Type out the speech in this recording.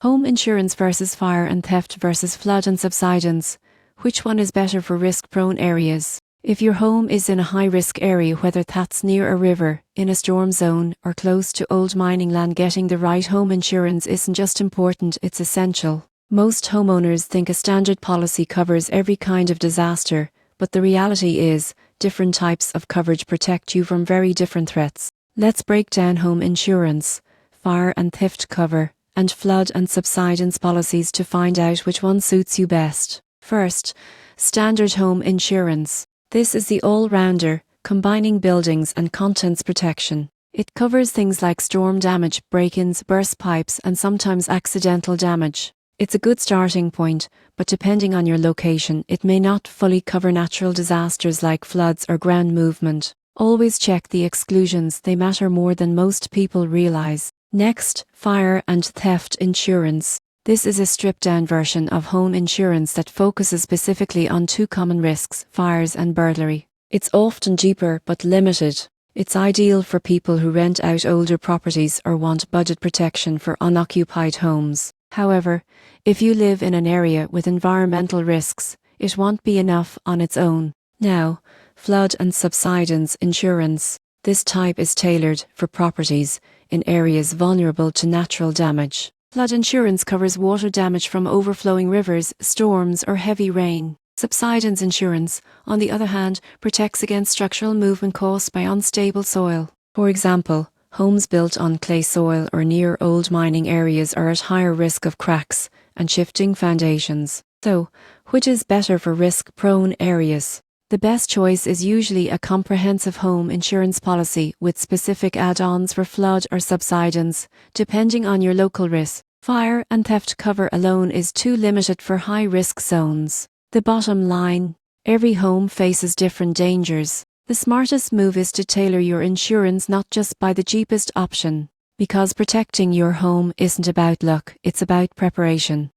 Home insurance versus fire and theft versus flood and subsidence. Which one is better for risk-prone areas? If your home is in a high-risk area, whether that's near a river, in a storm zone, or close to old mining land, getting the right home insurance isn't just important, it's essential. Most homeowners think a standard policy covers every kind of disaster, but the reality is, different types of coverage protect you from very different threats. Let's break down home insurance, fire and theft cover, and flood and subsidence policies to find out which one suits you best. First, standard home insurance. This is the all-rounder, combining buildings and contents protection. It covers things like storm damage, break-ins, burst pipes, and sometimes accidental damage. It's a good starting point, but depending on your location, it may not fully cover natural disasters like floods or ground movement. Always check the exclusions, they matter more than most people realize. Next, fire and theft insurance. This is a stripped-down version of home insurance that focuses specifically on two common risks, fires and burglary. It's often cheaper but limited. It's ideal for people who rent out older properties or want budget protection for unoccupied homes. However, if you live in an area with environmental risks, it won't be enough on its own. Now, flood and subsidence insurance. This type is tailored for properties in areas vulnerable to natural damage. Flood insurance covers water damage from overflowing rivers, storms, or heavy rain. Subsidence insurance, on the other hand, protects against structural movement caused by unstable soil. For example, homes built on clay soil or near old mining areas are at higher risk of cracks and shifting foundations. So, which is better for risk-prone areas? The best choice is usually a comprehensive home insurance policy with specific add-ons for flood or subsidence, depending on your local risk. Fire and theft cover alone is too limited for high-risk zones. The bottom line: every home faces different dangers. The smartest move is to tailor your insurance not just by the cheapest option, because protecting your home isn't about luck, it's about preparation.